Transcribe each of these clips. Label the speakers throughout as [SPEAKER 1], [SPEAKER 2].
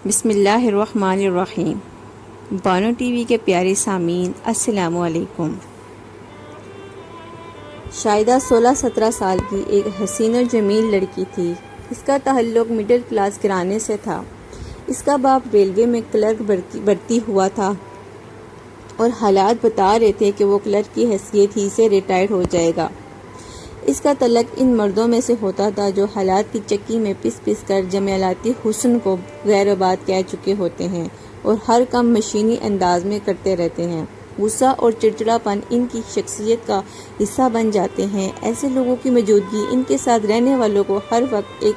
[SPEAKER 1] بسم اللہ الرحمن الرحیم۔ بانو ٹی وی کے پیارے سامعین السلام علیکم۔ شاہدہ 16-17 سال کی ایک حسین اور جمیل لڑکی تھی۔ اس کا تعلق مڈل کلاس گھرانے سے تھا۔ اس کا باپ ریلوے میں کلرک بھرتی ہوا تھا اور حالات بتا رہے تھے کہ وہ کلرک کی حیثیت ہی سے ریٹائر ہو جائے گا۔ اس کا تعلق ان مردوں میں سے ہوتا تھا جو حالات کی چکی میں پس کر جمالیاتی حسن کو غیر آباد کہہ چکے ہوتے ہیں اور ہر کام مشینی انداز میں کرتے رہتے ہیں۔ غصہ اور چڑچڑاپن ان کی شخصیت کا حصہ بن جاتے ہیں۔ ایسے لوگوں کی موجودگی ان کے ساتھ رہنے والوں کو ہر وقت ایک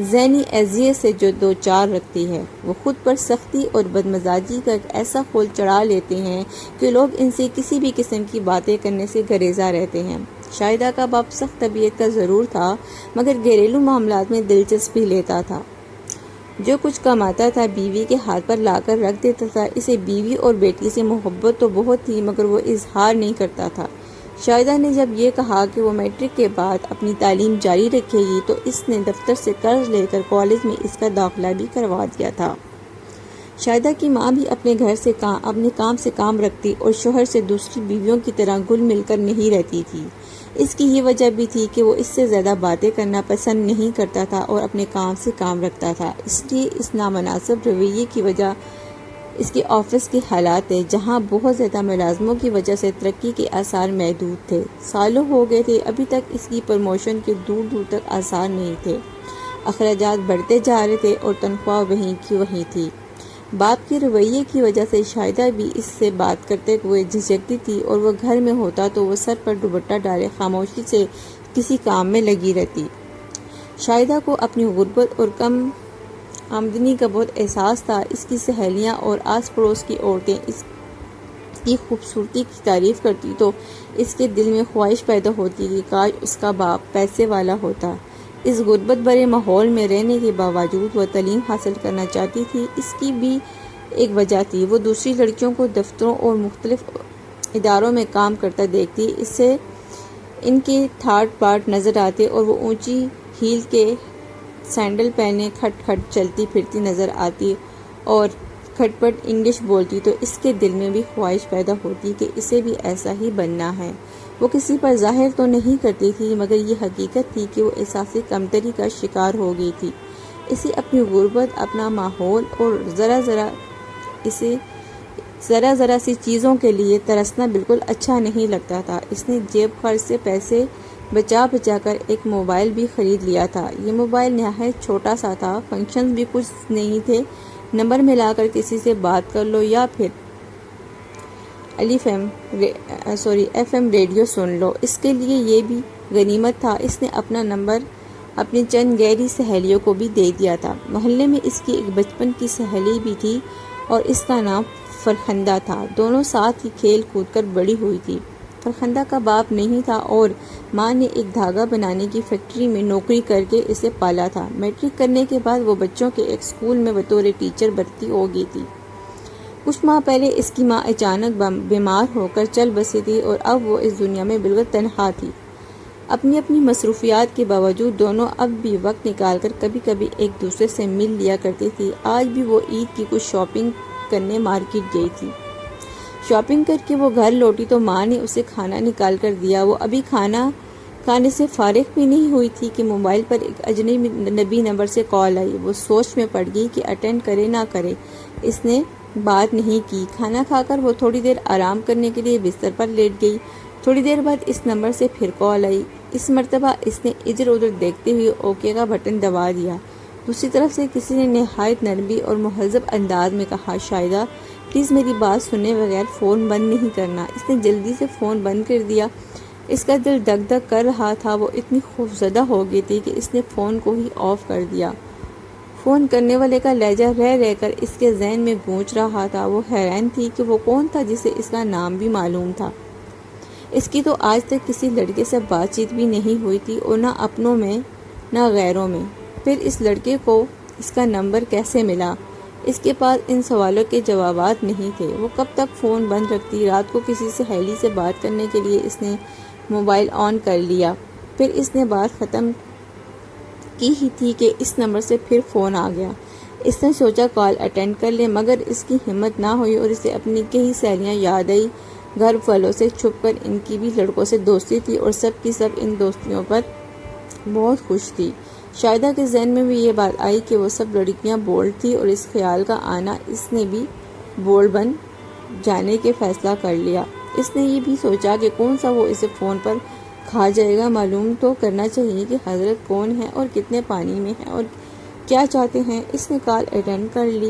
[SPEAKER 1] ذہنی اذیت سے جو دوچار رکھتی ہے۔ وہ خود پر سختی اور بدمزاجی کا ایک ایسا خول چڑھا لیتے ہیں کہ لوگ ان سے کسی بھی قسم کی باتیں کرنے سے گریزاں رہتے ہیں۔ شاہدہ کا باپ سخت طبیعت کا ضرور تھا مگر گھریلو معاملات میں دلچسپی لیتا تھا۔ جو کچھ کماتا تھا بیوی کے ہاتھ پر لا کر رکھ دیتا تھا۔ اسے بیوی اور بیٹی سے محبت تو بہت تھی مگر وہ اظہار نہیں کرتا تھا۔ شاہدہ نے جب یہ کہا کہ وہ میٹرک کے بعد اپنی تعلیم جاری رکھے گی تو اس نے دفتر سے قرض لے کر کالج میں اس کا داخلہ بھی کروا دیا تھا۔ شاہدہ کی ماں بھی اپنے کام سے کام رکھتی اور شوہر سے دوسری بیویوں کی طرح گل مل کر نہیں رہتی تھی۔ اس کی یہ وجہ بھی تھی کہ وہ اس سے زیادہ باتیں کرنا پسند نہیں کرتا تھا اور اپنے کام سے کام رکھتا تھا۔ اس لیے اس نامناسب رویے کی وجہ اس کے آفس کے حالات تھے جہاں بہت زیادہ ملازموں کی وجہ سے ترقی کے آثار محدود تھے۔ سالوں ہو گئے تھے ابھی تک اس کی پروموشن کے دور تک آثار نہیں تھے۔ اخراجات بڑھتے جا رہے تھے اور تنخواہ وہیں کی وہیں تھی۔ باپ کے رویے کی وجہ سے شاہدہ بھی اس سے بات کرتے ہوئے جھجکتی تھی اور وہ گھر میں ہوتا تو وہ سر پر دوپٹہ ڈالے خاموشی سے کسی کام میں لگی رہتی۔ شاہدہ کو اپنی غربت اور کم آمدنی کا بہت احساس تھا۔ اس کی سہیلیاں اور آس پڑوس کی عورتیں اس کی خوبصورتی کی تعریف کرتی تو اس کے دل میں خواہش پیدا ہوتی کہ کاش اس کا باپ پیسے والا ہوتا۔ اس غربت بھرے ماحول میں رہنے کے باوجود وہ تعلیم حاصل کرنا چاہتی تھی۔ اس کی بھی ایک وجہ تھی۔ وہ دوسری لڑکیوں کو دفتروں اور مختلف اداروں میں کام کرتا دیکھتی۔ اس سے ان کے تھاٹ باٹ نظر آتے اور وہ اونچی ہیل کے سینڈل پہنے کھٹ کھٹ چلتی پھرتی نظر آتی اور کھٹ پٹ انگلش بولتی تو اس کے دل میں بھی خواہش پیدا ہوتی کہ اسے بھی ایسا ہی بننا ہے۔ وہ کسی پر ظاہر تو نہیں کرتی تھی مگر یہ حقیقت تھی کہ وہ احساس کمتری کا شکار ہو گئی تھی۔ اسے اپنی غربت، اپنا ماحول اور ذرا ذرا سی چیزوں کے لیے ترسنا بالکل اچھا نہیں لگتا تھا۔ اس نے جیب خرچ سے پیسے بچا کر ایک موبائل بھی خرید لیا تھا۔ یہ موبائل نہایت چھوٹا سا تھا، فنکشن بھی کچھ نہیں تھے، نمبر ملا کر کسی سے بات کر لو یا پھر ایف ایم ریڈیو سن لو۔ اس کے لیے یہ بھی غنیمت تھا۔ اس نے اپنا نمبر اپنی چند گہری سہیلیوں کو بھی دے دیا تھا۔ محلے میں اس کی ایک بچپن کی سہیلی بھی تھی اور اس کا نام فرخندہ تھا۔ دونوں ساتھ ہی کھیل کود کر بڑی ہوئی تھی۔ فرخندہ کا باپ نہیں تھا اور ماں نے ایک دھاگا بنانے کی فیکٹری میں نوکری کر کے اسے پالا تھا۔ میٹرک کرنے کے بعد وہ بچوں کے ایک اسکول میں بطور ٹیچر بھرتی ہو گئی تھی۔ کچھ ماہ پہلے اس کی ماں اچانک بیمار ہو کر چل بسی تھی اور اب وہ اس دنیا میں بالکل تنہا تھی۔ اپنی مصروفیات کے باوجود دونوں اب بھی وقت نکال کر کبھی کبھی ایک دوسرے سے مل لیا کرتی تھی۔ آج بھی وہ عید کی کچھ شاپنگ کرنے مارکیٹ گئی تھی۔ شاپنگ کر کے وہ گھر لوٹی تو ماں نے اسے کھانا نکال کر دیا۔ وہ ابھی کھانا کھانے سے فارغ بھی نہیں ہوئی تھی کہ موبائل پر ایک اجنبی نمبر سے کال آئی۔ وہ سوچ میں پڑ گئی کہ اٹینڈ کرے نہ کرے۔ اس نے بات نہیں کی۔ کھانا کھا کر وہ تھوڑی دیر آرام کرنے کے لیے بستر پر لیٹ گئی۔ تھوڑی دیر بعد اس نمبر سے پھر کال آئی۔ اس مرتبہ اس نے ادھر ادھر دیکھتے ہوئے اوکے کا بٹن دبا دیا۔ دوسری طرف سے کسی نے نہایت نرمی اور مہذب انداز میں کہا، شاہدہ پلیز میری بات سنے بغیر فون بند نہیں کرنا۔ اس نے جلدی سے فون بند کر دیا۔ اس کا دل دھک دھک کر رہا تھا۔ وہ اتنی خوفزدہ ہو گئی تھی کہ اس نے فون کو ہی آف کر دیا۔ فون کرنے والے کا لہجہ رہ کر اس کے ذہن میں گونج رہا تھا۔ وہ حیران تھی کہ وہ کون تھا جسے اس کا نام بھی معلوم تھا۔ اس کی تو آج تک کسی لڑکے سے بات چیت بھی نہیں ہوئی تھی اور نہ اپنوں میں نہ غیروں میں۔ پھر اس لڑکے کو اس کا نمبر کیسے ملا؟ اس کے پاس ان سوالوں کے جوابات نہیں تھے۔ وہ کب تک فون بند رکھتی؟ رات کو کسی سہیلی سے بات کرنے کے لیے اس نے موبائل آن کر لیا۔ پھر اس نے بات ختم کی ہی تھی کہ اس نمبر سے پھر فون آ گیا۔ اس نے سوچا کال اٹینڈ کر لے، مگر اس کی ہمت نہ ہوئی اور اسے اپنی کئی سہیلیاں یاد آئی۔ گھر والوں سے چھپ کر ان کی بھی لڑکوں سے دوستی تھی اور سب کی سب ان دوستیوں پر بہت خوش تھی۔ شاہدہ کے ذہن میں بھی یہ بات آئی کہ وہ سب لڑکیاں بولڈ تھی، اور اس خیال کا آنا اس نے بھی بولڈ بن جانے کے فیصلہ کر لیا۔ اس نے یہ بھی سوچا کہ کون سا وہ اسے فون پر کھا جائے گا، معلوم تو کرنا چاہیے کہ حضرت کون ہے اور کتنے پانی میں ہیں اور کیا چاہتے ہیں۔ اس نے کال اٹینڈ کر لی۔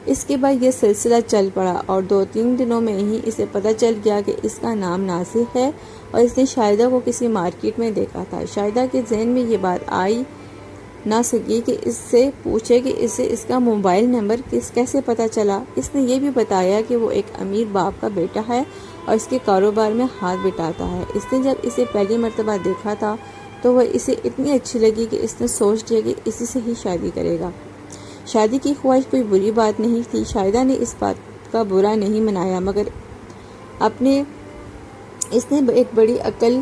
[SPEAKER 1] اس کے بعد یہ سلسلہ چل پڑا اور 2-3 دنوں میں ہی اسے پتہ چل گیا کہ اس کا نام ناصر ہے اور اس نے شاہدہ کو کسی مارکیٹ میں دیکھا تھا۔ شاہدہ کے ذہن میں یہ بات آئی نہ سکی کہ اس سے پوچھے کہ اسے اس کا موبائل نمبر کیسے پتہ چلا۔ اس نے یہ بھی بتایا کہ وہ ایک امیر باپ کا بیٹا ہے اور اس کے کاروبار میں ہاتھ بٹاتا ہے۔ اس نے جب اسے پہلی مرتبہ دیکھا تھا تو وہ اسے اتنی اچھی لگی کہ اس نے سوچ لیا کہ اسی سے ہی شادی کرے گا۔ شادی کی خواہش کوئی بری بات نہیں تھی، شاہدہ نے اس بات کا برا نہیں منایا، مگر اس نے ایک بڑی عقل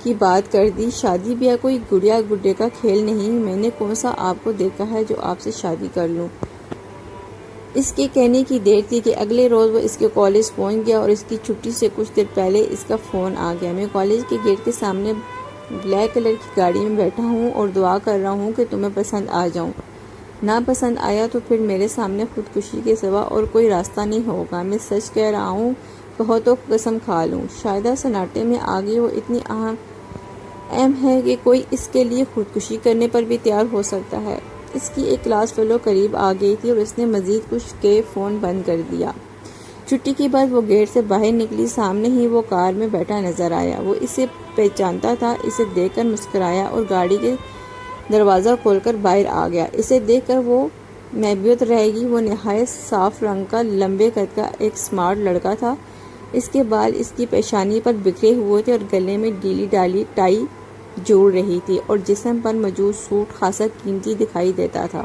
[SPEAKER 1] کی بات کر دی۔ شادی بیاہ کوئی گڑیا گڈے کا کھیل نہیں، میں نے کون سا آپ کو دیکھا ہے جو آپ سے شادی کر لوں۔ اس کے کہنے کی دیر تھی کہ اگلے روز وہ اس کے کالج پہنچ گیا اور اس کی چھٹی سے کچھ دیر پہلے اس کا فون آ گیا۔ میں کالج کے گیٹ کے سامنے بلیک کلر کی گاڑی میں بیٹھا ہوں اور دعا کر رہا ہوں کہ تمہیں پسند آ جاؤں۔ نہ پسند آیا تو پھر میرے سامنے خودکشی کے سوا اور کوئی راستہ نہیں ہوگا۔ میں سچ کہہ رہا ہوں، کہو تو قسم کھا لوں۔ شاہدہ سناٹے میں آ گئی۔ وہ اتنی اہم ہے کہ کوئی اس کے لیے خودکشی کرنے پر بھی تیار ہو سکتا ہے۔ اس کی ایک کلاس فیلو قریب آ گئی تھی اور اس نے مزید کچھ کے فون بند کر دیا۔ چھٹی کے بعد وہ گیٹ سے باہر نکلی، سامنے ہی وہ کار میں بیٹھا نظر آیا۔ وہ اسے پہچانتا تھا، اسے دیکھ کر مسکرایا اور گاڑی کے دروازہ کھول کر باہر آ گیا۔ اسے دیکھ کر وہ محبوط رہ گئی۔ وہ نہایت صاف رنگ کا، لمبے قد کا ایک سمارٹ لڑکا تھا۔ اس کے بال اس کی پیشانی پر بکھرے ہوئے تھے اور گلے میں ڈھیلی ڈالی ٹائی جوڑ رہی تھی اور جسم پر موجود سوٹ خاصا قیمتی دکھائی دیتا تھا۔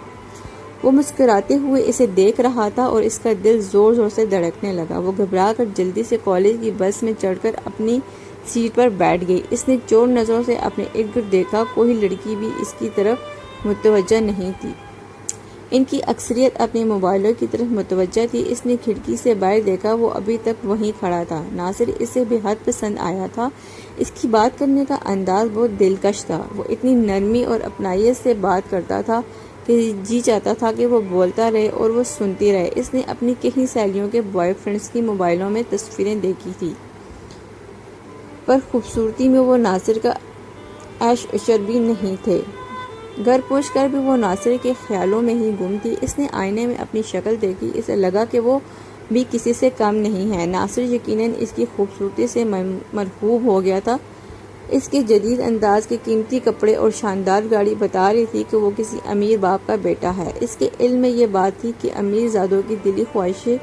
[SPEAKER 1] وہ مسکراتے ہوئے اسے دیکھ رہا تھا اور اس کا دل زور زور سے دھڑکنے لگا۔ وہ گھبرا کر جلدی سے کالج کی بس میں چڑھ کر اپنی سیٹ پر بیٹھ گئی۔ اس نے چور نظروں سے اپنے ارد گرد دیکھا، کوئی لڑکی بھی اس کی طرف متوجہ نہیں تھی۔ ان کی اکثریت اپنے موبائلوں کی طرف متوجہ تھی۔ اس نے کھڑکی سے باہر دیکھا، وہ ابھی تک وہیں کھڑا تھا۔ ناصر اسے بے حد پسند آیا تھا۔ اس کی بات کرنے کا انداز بہت دلکش تھا۔ وہ اتنی نرمی اور اپنائیت سے بات کرتا تھا کہ جی چاہتا تھا کہ وہ بولتا رہے اور وہ سنتی رہے۔ اس نے اپنی کئی سہیلیوں کے بوائے فرینڈز کی موبائلوں میں تصویریں دیکھی تھی، پر خوبصورتی میں وہ ناصر کا عیش عشر بھی نہیں تھے۔ گھر پہنچ کر بھی وہ ناصر کے خیالوں میں ہی گم تھی۔ اس نے آئینے میں اپنی شکل دیکھی، اسے لگا کہ وہ بھی کسی سے کم نہیں ہے۔ ناصر یقیناً اس کی خوبصورتی سے مرغوب ہو گیا تھا۔ اس کے جدید انداز کے قیمتی کپڑے اور شاندار گاڑی بتا رہی تھی کہ وہ کسی امیر باپ کا بیٹا ہے۔ اس کے علم میں یہ بات تھی کہ امیر زادوں کی دلی خواہشیں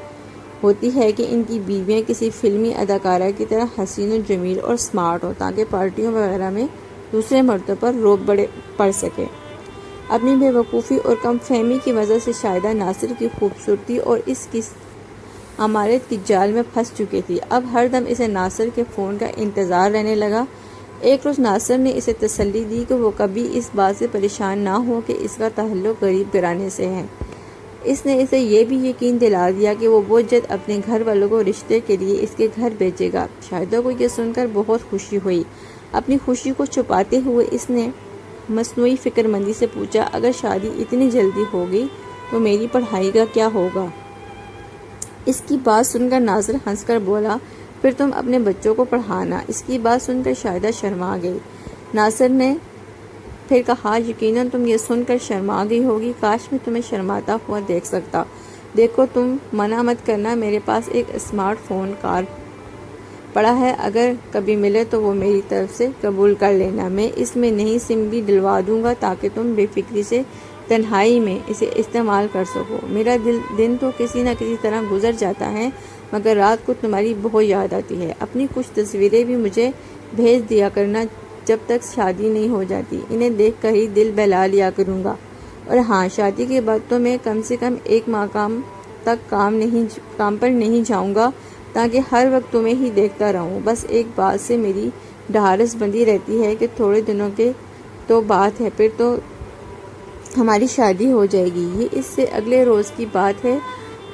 [SPEAKER 1] ہوتی ہے کہ ان کی بیویاں کسی فلمی اداکارہ کی طرح حسین و جمیل اور سمارٹ ہو، تاکہ پارٹیوں وغیرہ میں دوسرے مردوں پر روب پڑ سکے۔ اپنی بے وقوفی اور کم فہمی کی وجہ سے شاہدہ ناصر کی خوبصورتی اور اس کی امارت کی جال میں پھنس چکی تھی۔ اب ہر دم اسے ناصر کے فون کا انتظار رہنے لگا۔ ایک روز ناصر نے اسے تسلی دی کہ وہ کبھی اس بات سے پریشان نہ ہو کہ اس کا تعلق غریب گھرانے سے ہے۔ اس نے اسے یہ بھی یقین دلا دیا کہ وہ بہت جلد اپنے گھر والوں کو رشتے کے لیے اس کے گھر بھیجے گا۔ شاہدہ کو یہ سن کر بہت خوشی ہوئی۔ اپنی خوشی کو چھپاتے ہوئے اس نے مصنوعی فکر مندی سے پوچھا، اگر شادی اتنی جلدی ہوگی تو میری پڑھائی کا کیا ہوگا؟ اس کی بات سن کر ناصر ہنس کر بولا، پھر تم اپنے بچوں کو پڑھانا۔ اس کی بات سن کر شاہدہ شرما گئی۔ ناصر نے پھر کہا، یقیناً تم یہ سن کر شرما گئی ہوگی، کاش میں تمہیں شرماتا ہوا دیکھ سکتا۔ دیکھو، تم منع مت کرنا، میرے پاس ایک اسمارٹ فون کار پڑا ہے، اگر کبھی ملے تو وہ میری طرف سے قبول کر لینا۔ میں اس میں نئی سم بھی ڈلوا دوں گا تاکہ تم بے فکری سے تنہائی میں اسے استعمال کر سکو۔ میرا دن تو کسی نہ کسی طرح گزر جاتا ہے، مگر رات کو تمہاری بہت یاد آتی ہے۔ اپنی کچھ تصویریں بھی مجھے بھیج دیا کرنا جب تک شادی نہیں ہو جاتی، انہیں دیکھ کر ہی دل بہلا لیا کروں گا۔ اور ہاں، شادی کے بعد تو میں کم سے کم 1 ماہ تک کام پر نہیں جاؤں گا، تاکہ ہر وقت تمہیں ہی دیکھتا رہوں۔ بس ایک بات سے میری ڈھارس بندھی رہتی ہے کہ تھوڑے دنوں کے تو بات ہے، پھر تو ہماری شادی ہو جائے گی۔ یہ اس سے اگلے روز کی بات ہے۔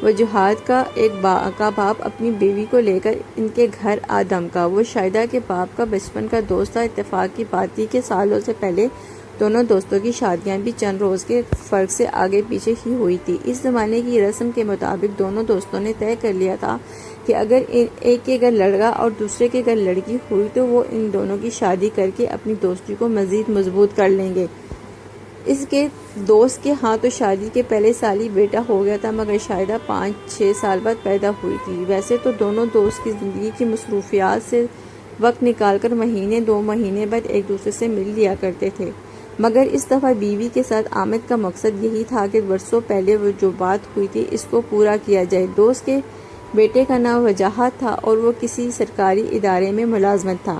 [SPEAKER 1] وجوہات کا ایک باپ اپنی بیوی کو لے کر ان کے گھر آ دمکا۔ وہ شاہدہ کے باپ کا بچپن کا دوست تھا۔ اتفاق کی بات تھی کہ سالوں سے پہلے دونوں دوستوں کی شادیاں بھی چند روز کے فرق سے آگے پیچھے ہی ہوئی تھی۔ اس زمانے کی رسم کے مطابق دونوں دوستوں نے طے کر لیا تھا کہ اگر ایک کے گھر لڑکا اور دوسرے کے گھر لڑکی ہوئی تو وہ ان دونوں کی شادی کر کے اپنی دوستی کو مزید مضبوط کر لیں گے۔ اس کے دوست کے ہاں تو شادی کے پہلے سال ہی بیٹا ہو گیا تھا، مگر شاہدہ 5-6 سال بعد پیدا ہوئی تھی۔ ویسے تو دونوں دوست کی زندگی کی مصروفیات سے وقت نکال کر مہینے 2 مہینے بعد ایک دوسرے سے مل لیا کرتے تھے، مگر اس دفعہ بیوی کے ساتھ آمد کا مقصد یہی تھا کہ برسوں پہلے وہ جو بات ہوئی تھی اس کو پورا کیا جائے۔ دوست کے بیٹے کا نام وجاہت تھا اور وہ کسی سرکاری ادارے میں ملازمت تھا۔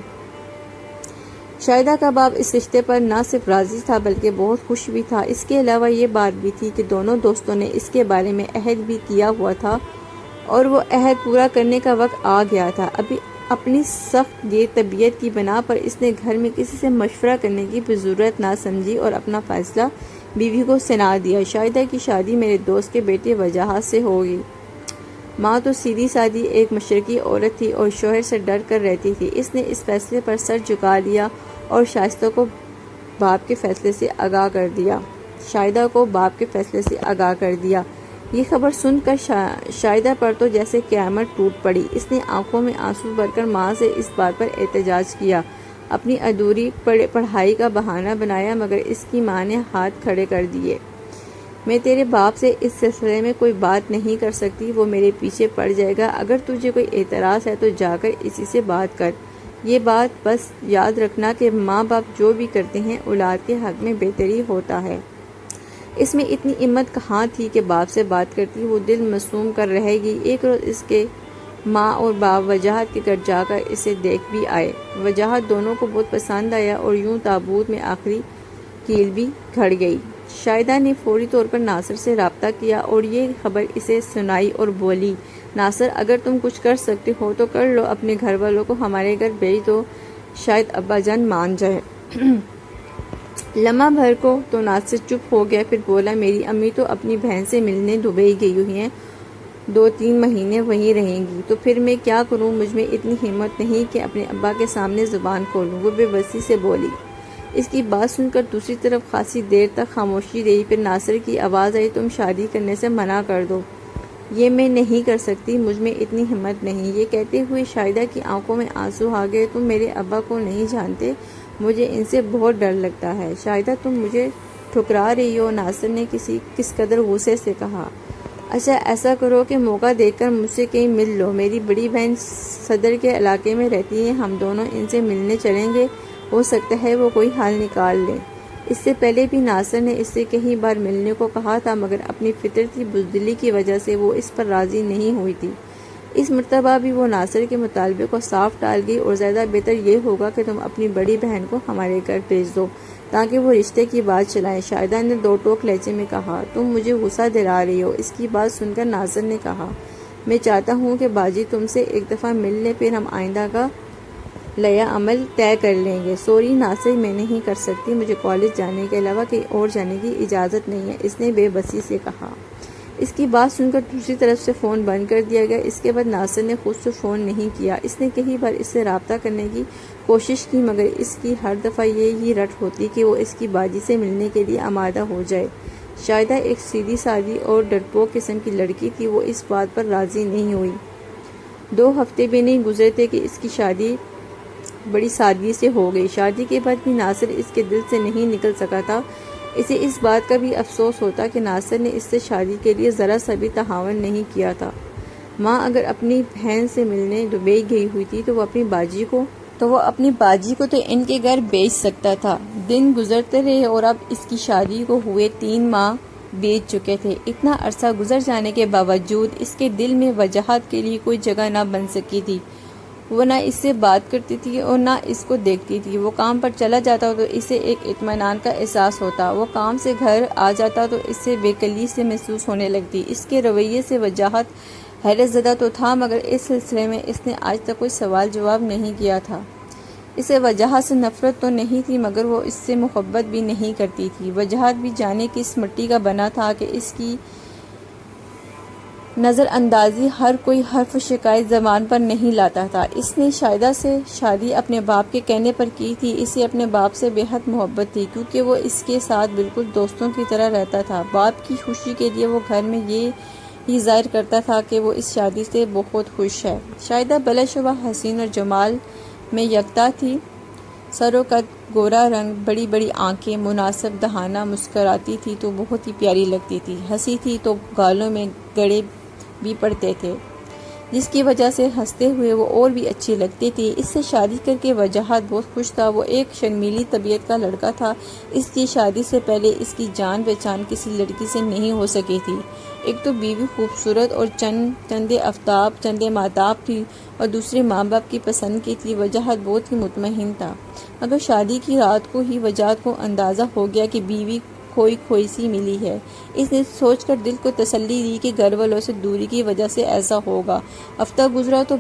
[SPEAKER 1] شاہدہ کا باپ اس رشتے پر نہ صرف راضی تھا بلکہ بہت خوش بھی تھا۔ اس کے علاوہ یہ بات بھی تھی کہ دونوں دوستوں نے اس کے بارے میں عہد بھی کیا ہوا تھا اور وہ عہد پورا کرنے کا وقت آ گیا تھا۔ اپنی سخت گیر طبیعت کی بنا پر اس نے گھر میں کسی سے مشورہ کرنے کی بھی ضرورت نہ سمجھی اور اپنا فیصلہ بیوی کو سنا دیا۔ شاہدہ کی شادی میرے دوست کے بیٹے وجاہت سے ہوگی۔ ماں تو سیدھی سادی ایک مشرقی عورت تھی اور شوہر سے ڈر کر رہتی تھی۔ اس نے اس فیصلے پر سر جھکا لیا اور شائستہ کو باپ کے فیصلے سے آگاہ کر دیا۔ شاہدہ کو باپ کے فیصلے سے آگاہ کر دیا۔ یہ خبر سن کر شاہدہ پر تو جیسے قیامت ٹوٹ پڑی۔ اس نے آنکھوں میں آنسو بھر کر ماں سے اس بات پر احتجاج کیا، اپنی ادھوری پڑھائی کا بہانہ بنایا، مگر اس کی ماں نے ہاتھ کھڑے کر دیے۔ میں تیرے باپ سے اس سلسلے میں کوئی بات نہیں کر سکتی، وہ میرے پیچھے پڑ جائے گا۔ اگر تجھے کوئی اعتراض ہے تو جا کر اسی سے بات کر۔ یہ بات بس یاد رکھنا کہ ماں باپ جو بھی کرتے ہیں اولاد کے حق میں بہتری ہوتا ہے۔ اس میں اتنی ہمت کہاں تھی کہ باپ سے بات کرتی، وہ دل معصوم کر رہے گی۔ ایک روز اس کے ماں اور باپ وجاہت کے گھر جا کر اسے دیکھ بھی آئے۔ وجاہت دونوں کو بہت پسند آیا اور یوں تابوت میں آخری کیل بھی گھڑ گئی۔ شاہدہ نے فوری طور پر ناصر سے رابطہ کیا اور یہ خبر اسے سنائی اور بولی، ناصر اگر تم کچھ کر سکتے ہو تو کر لو، اپنے گھر والوں کو ہمارے گھر بھیج دو، شاید ابا جان مان جائے۔ لمحہ بھر کو تو ناصر چپ ہو گیا، پھر بولا، میری امی تو اپنی بہن سے ملنے دبئی گئی ہوئی ہیں، 2-3 مہینے وہیں رہیں گی، تو پھر میں کیا کروں؟ مجھ میں اتنی ہمت نہیں کہ اپنے ابا کے سامنے زبان کھولوں، وہ بے بسی سے بولی۔ اس کی بات سن کر دوسری طرف خاصی دیر تک خاموشی رہی، پھر ناصر کی آواز آئی، تم شادی کرنے سے منع کر دو۔ یہ میں نہیں کر سکتی، مجھ میں اتنی ہمت نہیں۔ یہ کہتے ہوئے شاہدہ کی آنکھوں میں آنسو آ گئے۔ تم میرے ابا کو نہیں جانتے، مجھے ان سے بہت ڈر لگتا ہے۔ شاہدہ تم مجھے ٹھکرا رہی ہو، ناصر نے کس قدر غصے سے کہا۔ اچھا ایسا کرو کہ موقع دیکھ کر مجھ سے کہیں مل لو، میری بڑی بہن صدر کے علاقے میں رہتی ہے، ہم دونوں ان سے ملنے چلیں گے، ہو سکتا ہے وہ کوئی حل نکال لیں۔ اس سے پہلے بھی ناصر نے اس سے کئی بار ملنے کو کہا تھا، مگر اپنی فطرتی بزدلی کی وجہ سے وہ اس پر راضی نہیں ہوئی تھی۔ اس مرتبہ بھی وہ ناصر کے مطالبے کو صاف ٹال گئی اور زیادہ بہتر یہ ہوگا کہ تم اپنی بڑی بہن کو ہمارے گھر بھیج دو تاکہ وہ رشتے کی بات چلائیں۔ شاہدہ نے 2 ٹوک لہجے میں کہا، تم مجھے غصہ دلا رہی ہو۔ اس کی بات سن کر ناصر نے کہا، میں چاہتا ہوں کہ باجی تم سے ایک دفعہ مل لیں، پھر ہم آئندہ کا لیا عمل طے کر لیں گے۔ سوری ناصر، میں نہیں کر سکتی، مجھے کالج جانے کے علاوہ کہیں اور جانے کی اجازت نہیں ہے، اس نے بے بسی سے کہا۔ اس کی بات سن کر دوسری طرف سے فون بند کر دیا گیا۔ اس کے بعد ناصر نے خود سے فون نہیں کیا۔ اس نے کئی بار اس سے رابطہ کرنے کی کوشش کی، مگر اس کی ہر دفعہ یہی رٹ ہوتی کہ وہ اس کی باجی سے ملنے کے لیے آمادہ ہو جائے۔ شاہدہ ایک سیدھی سادی اور ڈرپوک قسم کی لڑکی تھی، وہ اس بات پر راضی نہیں ہوئی۔ 2 ہفتے بھی نہیں گزرے تھے کہ اس کی شادی بڑی سادگی سے ہو گئی۔ شادی کے بعد بھی ناصر اس کے دل سے نہیں نکل سکا تھا۔ اسے اس بات کا بھی افسوس ہوتا کہ ناصر نے اس سے شادی کے لیے ذرا سا بھی تعاون نہیں کیا تھا۔ ماں اگر اپنی بہن سے ملنے دبئی گئی ہوئی تھی تو وہ اپنی باجی کو تو ان کے گھر بھیج سکتا تھا۔ دن گزرتے رہے اور اب اس کی شادی کو ہوئے 3 ماہ بیت چکے تھے۔ اتنا عرصہ گزر جانے کے باوجود اس کے دل میں وجاہت کے لیے کوئی جگہ نہ بن سکی تھی۔ وہ نہ اس سے بات کرتی تھی اور نہ اس کو دیکھتی تھی۔ وہ کام پر چلا جاتا تو اسے ایک اطمینان کا احساس ہوتا، وہ کام سے گھر آ جاتا تو اس سے بے کلی سے محسوس ہونے لگتی۔ اس کے رویے سے وجاہت حیرت زدہ تو تھا، مگر اس سلسلے میں اس نے آج تک کوئی سوال جواب نہیں کیا تھا۔ اسے وجاہت سے نفرت تو نہیں تھی مگر وہ اس سے محبت بھی نہیں کرتی تھی۔ وجاہت بھی جانے کس مٹی کا بنا تھا کہ اس کی نظر اندازی ہر کوئی حرف و شکایت زبان پر نہیں لاتا تھا۔ اس نے شاہدہ سے شادی اپنے باپ کے کہنے پر کی تھی۔ اسے اپنے باپ سے بے حد محبت تھی کیونکہ وہ اس کے ساتھ بالکل دوستوں کی طرح رہتا تھا۔ باپ کی خوشی کے لیے وہ گھر میں یہ ہی ظاہر کرتا تھا کہ وہ اس شادی سے بہت خوش ہے۔ شاہدہ بلا شبہ حسین اور جمال میں یکتا تھی۔ سر و قد، گورا رنگ، بڑی بڑی آنکھیں، مناسب دہانہ، مسکراتی تھی تو بہت ہی پیاری لگتی تھی۔ ہنسی تھی تو گالوں میں گڑے بھی پڑتے تھے جس کی وجہ سے ہنستے ہوئے وہ اور بھی اچھی لگتی تھی۔ اس سے شادی کر کے وجاہت بہت خوش تھا۔ وہ ایک شرمیلی طبیعت کا لڑکا تھا۔ اس کی شادی سے پہلے اس کی جان پہچان کسی لڑکی سے نہیں ہو سکی تھی۔ ایک تو بیوی خوبصورت اور چندے ماتاب تھی اور دوسری ماں باپ کی پسند کی تھی۔ وجاہت بہت ہی مطمئن تھا مگر شادی کی رات کو ہی وجاہت کو اندازہ ہو گیا کہ بیوی کھوئی سی ملی ہے۔ اس نے سوچ کر دل کو تسلی دی کہ گھر والوں سے دوری کی وجہ سے ایسا ہوگا۔ ہفتہ گزرا تو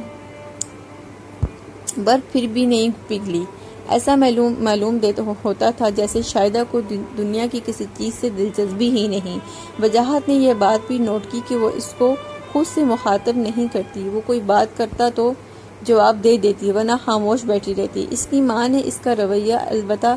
[SPEAKER 1] برف پھر بھی نہیں پگھلی۔ ایسا معلوم ہوتا تھا جیسے شاہدہ کو دنیا کی کسی چیز سے دلچسپی ہی نہیں۔ وجاہت نے یہ بات بھی نوٹ کی کہ وہ اس کو خود سے مخاطب نہیں کرتی۔ وہ کوئی بات کرتا تو جواب دے دیتی ورنہ خاموش بیٹھی رہتی۔ اس کی ماں نے اس کا رویہ البتہ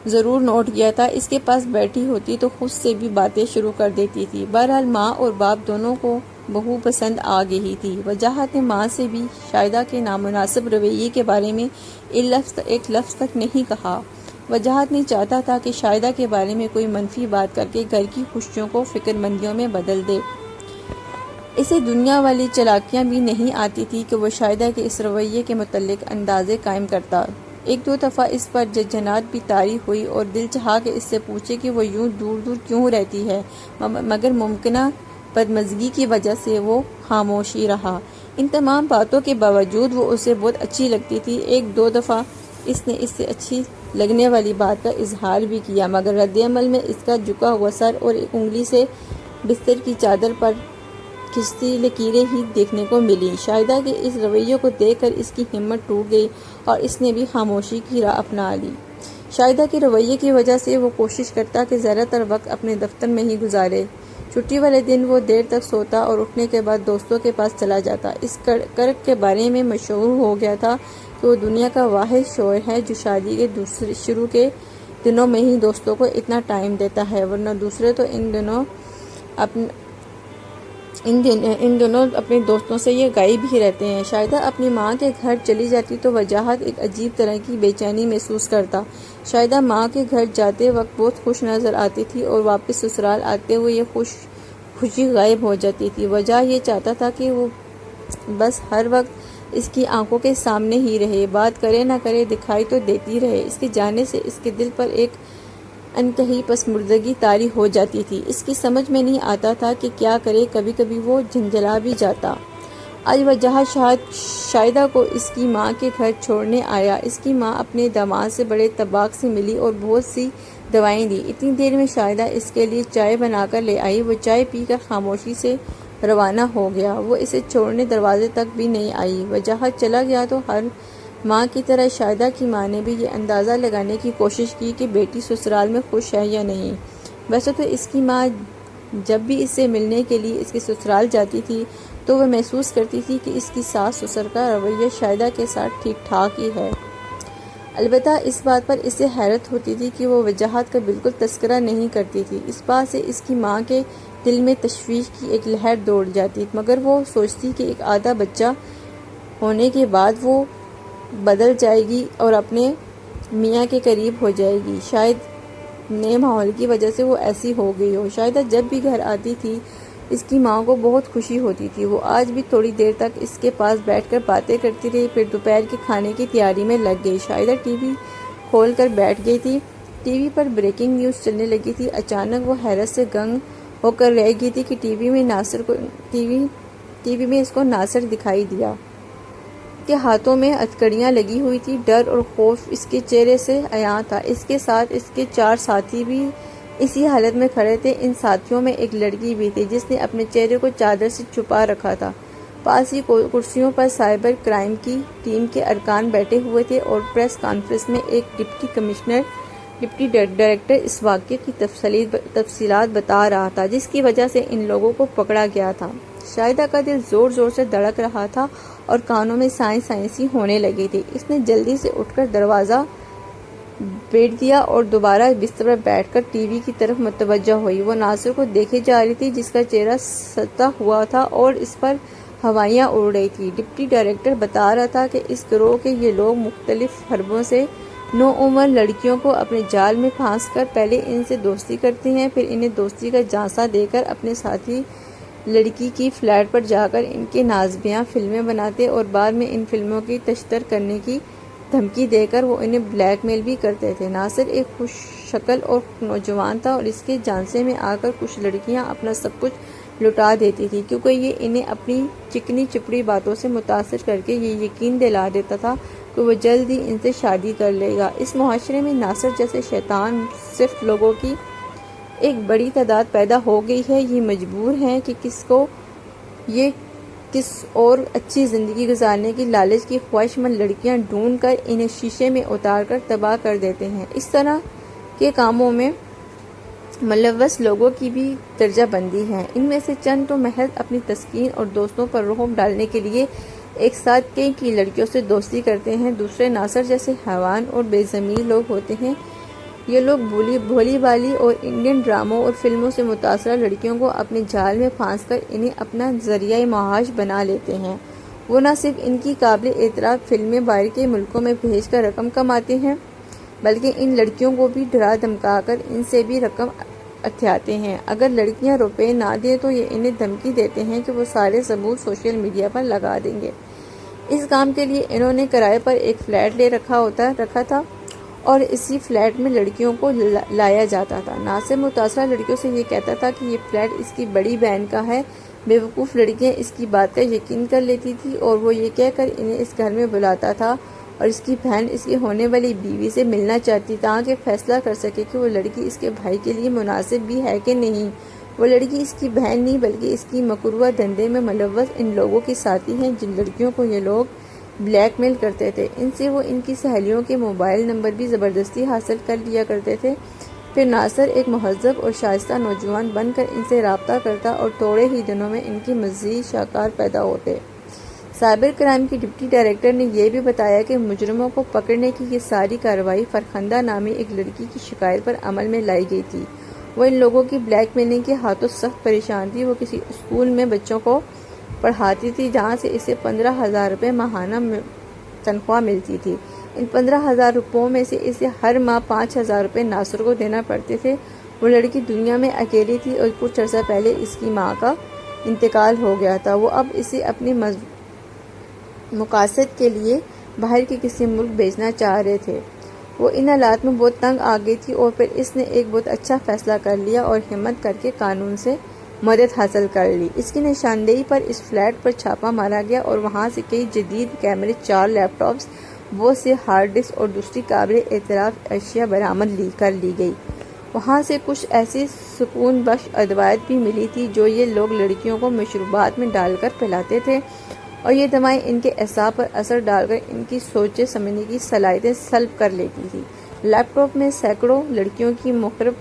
[SPEAKER 1] ضرور نوٹ کیا تھا۔ اس کے پاس بیٹھی ہوتی تو خود سے بھی باتیں شروع کر دیتی تھی۔ بہرحال ماں اور باپ دونوں کو بہو پسند آ گئی تھی۔ وجاہت نے ماں سے بھی شاہدہ کے نامناسب رویے کے بارے میں ایک لفظ تک نہیں کہا۔ وجاہت نے چاہتا تھا کہ شاہدہ کے بارے میں کوئی منفی بات کر کے گھر کی خوشیوں کو فکر مندیوں میں بدل دے۔ اسے دنیا والی چالاکیاں بھی نہیں آتی تھی کہ وہ شاہدہ کے اس رویے کے متعلق اندازے قائم کرتا۔ ایک دو دفعہ اس پر جھنجھناہٹ بھی طاری ہوئی اور دل چاہا کہ اس سے پوچھے کہ وہ یوں دور دور کیوں رہتی ہے مگر ممکنہ بدمزگی کی وجہ سے وہ خاموشی رہا۔ ان تمام باتوں کے باوجود وہ اسے بہت اچھی لگتی تھی۔ ایک دو دفعہ اس نے اس سے اچھی لگنے والی بات کا اظہار بھی کیا مگر رد عمل میں اس کا جھکا ہوا سر اور ایک انگلی سے بستر کی چادر پر کھنچتی لکیریں ہی دیکھنے کو ملی۔ شاہدہ کے اس رویے کو دیکھ کر اس کی ہمت ٹوٹ گئی اور اس نے بھی خاموشی کی راہ اپنا لی۔ شاہدہ کے رویے کی وجہ سے وہ کوشش کرتا کہ زیادہ تر وقت اپنے دفتر میں ہی گزارے۔ چھٹی والے دن وہ دیر تک سوتا اور اٹھنے کے بعد دوستوں کے پاس چلا جاتا۔ اس کرک کے بارے میں مشہور ہو گیا تھا کہ وہ دنیا کا واحد شوہر ہے جو شادی کے شروع کے دنوں میں ہی دوستوں کو اتنا ٹائم دیتا ہے ورنہ دوسرے تو ان دنوں اپنے دوستوں سے یہ غائب ہی رہتے ہیں۔ شاہدہ اپنی ماں کے گھر چلی جاتی تو وجاہت ایک عجیب طرح کی بے چینی محسوس کرتا۔ شاہدہ ماں کے گھر جاتے وقت بہت خوش نظر آتی تھی اور واپس سسرال آتے ہوئے یہ خوشی غائب ہو جاتی تھی۔ وجہ یہ چاہتا تھا کہ وہ بس ہر وقت اس کی آنکھوں کے سامنے ہی رہے، بات کرے نہ کرے دکھائی تو دیتی رہے۔ اس کے جانے سے اس کے دل پر ایک انتہائی پسماردگی طاری ہو جاتی تھی۔ اس کی سمجھ میں نہیں آتا تھا کہ کیا کرے، کبھی کبھی وہ جھنجھلا بھی جاتا۔ آج وجاہت شاہدہ کو اس کی ماں کے گھر چھوڑنے آیا۔ اس کی ماں اپنے داماد سے بڑے اتفاق سے ملی اور بہت سی دوائیں دی۔ اتنی دیر میں شاہدہ اس کے لیے چائے بنا کر لے آئی۔ وہ چائے پی کر خاموشی سے روانہ ہو گیا۔ وہ اسے چھوڑنے دروازے تک بھی نہیں آئی۔ وجاہت چلا گیا تو ہر ماں کی طرح شاہدہ کی ماں نے بھی یہ اندازہ لگانے کی کوشش کی کہ بیٹی سسرال میں خوش ہے یا نہیں۔ ویسے تو اس کی ماں جب بھی اس سے ملنے کے لیے اس کے سسرال جاتی تھی تو وہ محسوس کرتی تھی کہ اس کی ساس سسر کا رویہ شاہدہ کے ساتھ ٹھیک ٹھاک ہی ہے۔ البتہ اس بات پر اسے حیرت ہوتی تھی کہ وہ وجاہت کا بالکل تذکرہ نہیں کرتی تھی۔ اس بات سے اس کی ماں کے دل میں تشویش کی ایک لہر دوڑ جاتی مگر وہ سوچتی کہ ایک آدھا بچہ ہونے کے بعد وہ بدل جائے گی اور اپنے میاں کے قریب ہو جائے گی۔ شاید نئے ماحول کی وجہ سے وہ ایسی ہو گئی ہو۔ شاہدہ جب بھی گھر آتی تھی اس کی ماں کو بہت خوشی ہوتی تھی۔ وہ آج بھی تھوڑی دیر تک اس کے پاس بیٹھ کر باتیں کرتی رہی، پھر دوپہر کے کھانے کی تیاری میں لگ گئی۔ شاہدہ ٹی وی کھول کر بیٹھ گئی تھی۔ ٹی وی پر بریکنگ نیوز چلنے لگی تھی۔ اچانک وہ حیرت سے دنگ ہو کر رہ گئی تھی کہ ٹی وی میں اس کو ناصر دکھائی دیا کہ ہاتھوں میں ہتھکڑیاں لگی ہوئی تھی۔ ڈر اور خوف اس کے چہرے سے عیاں تھا۔ اس کے ساتھ اس کے 4 ساتھی بھی اسی حالت میں کھڑے تھے۔ ان ساتھیوں میں ایک لڑکی بھی تھی جس نے اپنے چہرے کو چادر سے چھپا رکھا تھا۔ پاس ہی کرسیوں پر سائبر کرائم کی ٹیم کے ارکان بیٹھے ہوئے تھے اور پریس کانفرنس میں ایک ڈپٹی ڈائریکٹر اس واقعے کی تفصیلات بتا رہا تھا جس کی وجہ سے ان لوگوں کو پکڑا گیا تھا۔ شاہدہ کا دل زور زور سے دھڑک رہا تھا اور کانوں میں سائیں ہونے لگی تھی۔ اس نے جلدی سے اٹھ کر دروازہ بیٹھ دیا اور دوبارہ بستر پر بیٹھ کر ٹی وی کی طرف متوجہ ہوئی۔ وہ ناصر کو دیکھے جا رہی تھی جس کا چہرہ ستا ہوا تھا اور اس پر ہوائیاں اڑ رہی تھی۔ ڈپٹی ڈائریکٹر بتا رہا تھا کہ اس گروہ کے یہ لوگ مختلف حربوں سے نوعمر لڑکیوں کو اپنے جال میں پھانس کر پہلے ان سے دوستی کرتے ہیں، پھر انہیں دوستی کا جھانسا دے کر اپنے ساتھی لڑکی کی فلیٹ پر جا کر ان کے نازیباں فلمیں بناتے اور بعد میں ان فلموں کی تشہیر کرنے کی دھمکی دے کر وہ انہیں بلیک میل بھی کرتے تھے۔ ناصر ایک خوش شکل اور نوجوان تھا اور اس کے جھانسے میں آ کر کچھ لڑکیاں اپنا سب کچھ لٹا دیتی تھی کیونکہ یہ انہیں اپنی چکنی چپڑی باتوں سے متاثر کر کے یہ یقین دلا دیتا تھا کہ وہ جلد ہی ان سے شادی کر لے گا۔ اس معاشرے میں ناصر جیسے شیطان صرف لوگوں کی ایک بڑی تعداد پیدا ہو گئی ہے۔ یہ مجبور ہیں کہ کس اور اچھی زندگی گزارنے کی لالچ کی خواہش مند لڑکیاں ڈھونڈ کر انہیں شیشے میں اتار کر تباہ کر دیتے ہیں۔ اس طرح کے کاموں میں ملوث لوگوں کی بھی درجہ بندی ہے۔ ان میں سے چند تو محض اپنی تسکین اور دوستوں پر رعب ڈالنے کے لیے ایک ساتھ کئی لڑکیوں سے دوستی کرتے ہیں، دوسرے ناصر جیسے حیوان اور بے ضمیر لوگ ہوتے ہیں۔ یہ لوگ بھولی بالی اور انڈین ڈراموں اور فلموں سے متاثرہ لڑکیوں کو اپنے جال میں پھانس کر انہیں اپنا ذریعہ معاش بنا لیتے ہیں۔ وہ نہ صرف ان کی قابل اعتراف فلمیں باہر کے ملکوں میں بھیج کر رقم کماتے ہیں بلکہ ان لڑکیوں کو بھی ڈرا دھمکا کر ان سے بھی رقم اتھیاتے ہیں۔ اگر لڑکیاں روپے نہ دیں تو یہ انہیں دھمکی دیتے ہیں کہ وہ سارے ثبوت سوشل میڈیا پر لگا دیں گے۔ اس کام کے لیے انہوں نے کرائے پر ایک فلیٹ لے رکھا تھا اور اسی فلیٹ میں لڑکیوں کو لایا جاتا تھا۔ ناصر متاثرہ لڑکیوں سے یہ کہتا تھا کہ یہ فلیٹ اس کی بڑی بہن کا ہے۔ بیوقوف لڑکیاں اس کی بات کا یقین کر لیتی تھی اور وہ یہ کہہ کر انہیں اس گھر میں بلاتا تھا اور اس کی بہن اس کی ہونے والی بیوی سے ملنا چاہتی تاکہ فیصلہ کر سکے کہ وہ لڑکی اس کے بھائی کے لیے مناسب بھی ہے کہ نہیں۔ وہ لڑکی اس کی بہن نہیں بلکہ اس کی مکروہ دھندے میں ملوث ان لوگوں کی ساتھی ہیں جن لڑکیوں کو یہ لوگ بلیک میل کرتے تھے۔ ان سے وہ ان کی سہیلیوں کے موبائل نمبر بھی زبردستی حاصل کر لیا کرتے تھے۔ پھر ناصر ایک مہذب اور شائستہ نوجوان بن کر ان سے رابطہ کرتا اور تھوڑے ہی دنوں میں ان کی مزید شاہکار پیدا ہوتے۔ سائبر کرائم کی ڈپٹی ڈائریکٹر نے یہ بھی بتایا کہ مجرموں کو پکڑنے کی یہ ساری کارروائی فرخندہ نامی ایک لڑکی کی شکایت پر عمل میں لائی گئی تھی۔ وہ ان لوگوں کی بلیک میلنگ کے ہاتھوں سخت پریشان تھی۔ وہ کسی اسکول میں بچوں کو پڑھاتی تھی جہاں سے اسے 15,000 روپے ماہانہ تنخواہ ملتی تھی۔ ان 15,000 روپوں میں سے اسے ہر ماہ 5,000 روپے ناصر کو دینا پڑتے تھے۔ وہ لڑکی دنیا میں اکیلی تھی اور کچھ عرصہ پہلے اس کی ماں کا انتقال ہو گیا تھا۔ وہ اب اسے اپنے مقاصد کے لیے باہر کے کسی ملک بھیجنا چاہ رہے تھے۔ وہ ان حالات میں بہت تنگ آ گئی تھی اور پھر اس نے ایک بہت اچھا فیصلہ کر لیا اور ہمت کر کے قانون سے مدد حاصل کر لی۔ اس کی نشاندہی پر اس فلیٹ پر چھاپا مارا گیا اور وہاں سے کئی جدید کیمرے، 4 لیپ ٹاپس، بہت سے ہارڈ ڈسک اور دوسری قابل اعتراف اشیاء برآمد کر لی گئی۔ وہاں سے کچھ ایسی سکون بخش ادویات بھی ملی تھی جو یہ لوگ لڑکیوں کو مشروبات میں ڈال کر پلاتے تھے اور یہ دوائیں ان کے اعصاب پر اثر ڈال کر ان کی سوچنے سمجھنے کی صلاحیتیں سلب کر لیتی تھی۔ لیپ ٹاپ میں سینکڑوں لڑکیوں کی مخرب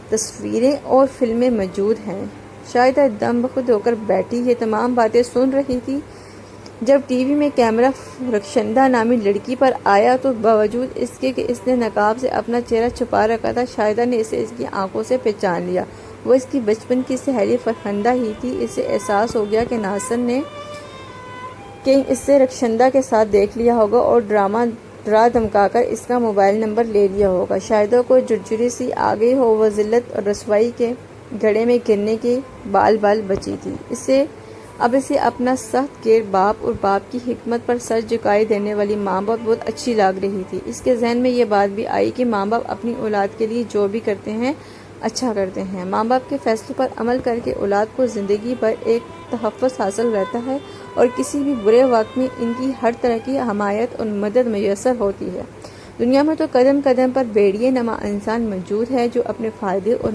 [SPEAKER 1] تصویریں اور فلمیں موجود ہیں۔ شاہدہ دم بخود ہو کر بیٹھی یہ تمام باتیں سن رہی تھی۔ جب ٹی وی میں کیمرہ رخشندہ نامی لڑکی پر آیا تو باوجود اس کے کہ اس نے نقاب سے اپنا چہرہ چھپا رکھا تھا، شاہدہ نے اسے اس کی آنکھوں سے پہچان لیا۔ وہ اس کی بچپن کی سہیلی فرخندہ ہی تھی۔ اسے احساس ہو گیا کہ ناصر نے کہیں اس سے رخشندہ کے ساتھ دیکھ لیا ہوگا اور ڈرا دھمکا کر اس کا موبائل نمبر لے لیا ہوگا۔ شاہدہ کو جھرجھری سی آ گئی ہو، وہ ذلت اور رسوائی کے گڑھے میں گرنے کی بال بچی تھی۔ اب اسے اپنا سخت گیر باپ اور باپ کی حکمت پر سر جھکائے دینے والی ماں باپ بہت اچھی لگ رہی تھی۔ اس کے ذہن میں یہ بات بھی آئی کہ ماں باپ اپنی اولاد کے لیے جو بھی کرتے ہیں اچھا کرتے ہیں۔ ماں باپ کے فیصلوں پر عمل کر کے اولاد کو زندگی بھر ایک تحفظ حاصل رہتا ہے اور کسی بھی برے وقت میں ان کی ہر طرح کی حمایت اور مدد میسر ہوتی ہے۔ دنیا میں تو قدم قدم پر بھیڑیے نما انسان موجود ہے جو اپنے فائدے اور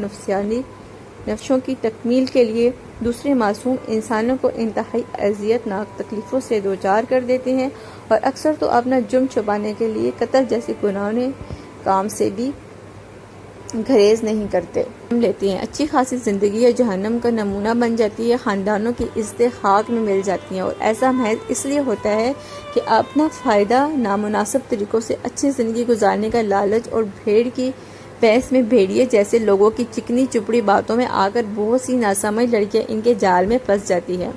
[SPEAKER 1] نفسوں کی تکمیل کے لیے دوسرے معصوم انسانوں کو انتہائی اذیت ناک تکلیفوں سے دوچار کر دیتے ہیں اور اکثر تو اپنا جرم چھپانے کے لیے قتل جیسے گناہوں کام سے بھی گریز نہیں کرتے لیتے ہیں۔ اچھی خاصی زندگی یا جہنم کا نمونہ بن جاتی ہے، خاندانوں کی عزتیں خاک میں مل جاتی ہیں، اور ایسا محض اس لیے ہوتا ہے کہ اپنا فائدہ نامناسب طریقوں سے اچھی زندگی گزارنے کا لالچ اور بھیڑ کی بحث میں بھیڑیے جیسے لوگوں کی چکنی چپڑی باتوں میں آ کر بہت سی ناسمجھ لڑکیاں ان کے جال میں پھنس جاتی ہیں۔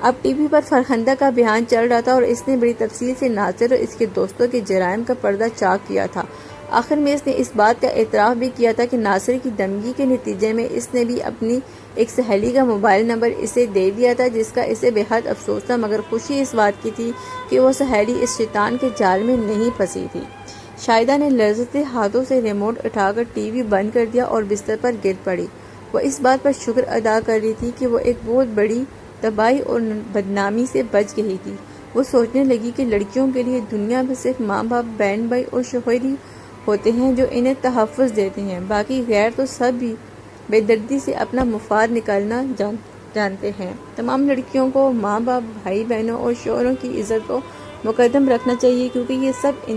[SPEAKER 1] اب ٹی وی پر فرخندہ کا بیان چل رہا تھا اور اس نے بڑی تفصیل سے ناصر اور اس کے دوستوں کے جرائم کا پردہ چاک کیا تھا۔ آخر میں اس نے اس بات کا اعتراف بھی کیا تھا کہ ناصر کی دھمکی کے نتیجے میں اس نے بھی اپنی ایک سہیلی کا موبائل نمبر اسے دے دیا تھا، جس کا اسے بے حد افسوس تھا، مگر خوشی اس بات کی تھی کہ وہ سہیلی اس شیطان کے جال میں نہیں پھنسی تھی۔ شاہدہ نے لرزتے ہاتھوں سے ریموٹ اٹھا کر ٹی وی بند کر دیا اور بستر پر گر پڑی۔ وہ اس بات پر شکر ادا کر رہی تھی کہ وہ ایک بہت بڑی تباہی اور بدنامی سے بچ گئی تھی۔ وہ سوچنے لگی کہ لڑکیوں کے لیے دنیا میں صرف ماں باپ، بہن بھائی اور شوہر ہی ہوتے ہیں جو انہیں تحفظ دیتے ہیں، باقی غیر تو سب بھی بے دردی سے اپنا مفاد نکالنا جانتے ہیں۔ تمام لڑکیوں کو ماں باپ، بھائی بہنوں اور شوہروں کی عزت کو مقدم رکھنا چاہیے، کیونکہ یہ سب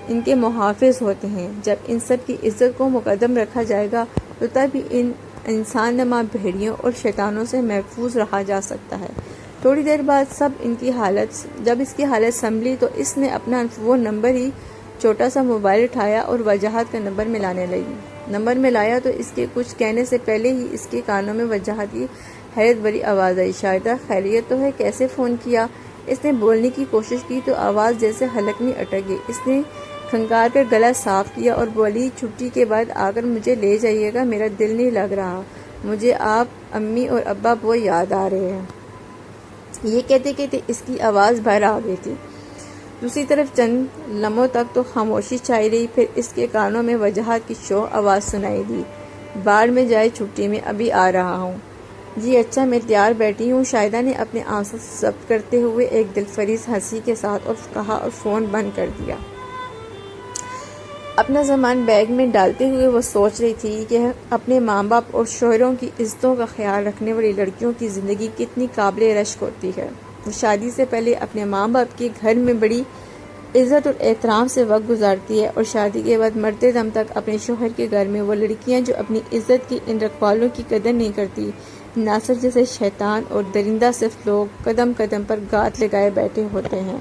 [SPEAKER 1] ان کے محافظ ہوتے ہیں۔ جب ان سب کی عزت کو مقدم رکھا جائے گا تو تب ہی ان انسان نما بھیڑیوں اور شیطانوں سے محفوظ رہا جا سکتا ہے۔ تھوڑی دیر بعد جب اس کی حالت سنبھلی تو اس نے اپنا وہ نمبر ہی چھوٹا سا موبائل اٹھایا اور وجاہت کا نمبر ملانے لگی۔ نمبر ملایا تو اس کے کچھ کہنے سے پہلے ہی اس کے کانوں میں وجاہت کی حیرت بھری آواز آئی، شاہدہ خیریت تو ہے؟ کیسے فون کیا؟ اس نے بولنے کی کوشش کی تو آواز جیسے حلق میں اٹک گئی۔ اس نے کھنگار کر گلا صاف کیا اور بولی، چھٹی کے بعد آ کر مجھے لے جائیے گا، میرا دل نہیں لگ رہا، مجھے آپ، امی اور ابا بہت یاد آ رہے ہیں۔ یہ کہتے کہتے اس کی آواز باہر آ گئی تھی۔ دوسری طرف چند لمحوں تک تو خاموشی چھائی رہی، پھر اس کے کانوں میں وجاہت کی شوخ آواز سنائی دی، بعد میں جائے چھٹی میں ابھی آ رہا ہوں۔ جی اچھا، میں تیار بیٹھی ہوں، شاہدہ نے اپنے آنسو ضبط کرتے ہوئے ایک دلفریز ہنسی کے ساتھ اور کہا اور فون بند کر دیا۔ اپنا سامان بیگ میں ڈالتے ہوئے وہ سوچ رہی تھی کہ اپنے ماں باپ اور شوہروں کی عزتوں کا خیال رکھنے والی لڑکیوں کی زندگی کتنی قابل رشک ہوتی ہے۔ وہ شادی سے پہلے اپنے ماں باپ کے گھر میں بڑی عزت اور احترام سے وقت گزارتی ہے، اور شادی کے بعد مرتے دم تک اپنے شوہر کے گھر میں وہ لڑکیاں جو اپنی عزت کی ان رکھوالوں کی قدر نہیں کرتی، ناصر جیسے شیطان اور درندہ صرف لوگ قدم قدم پر گات لگائے بیٹھے ہوتے ہیں۔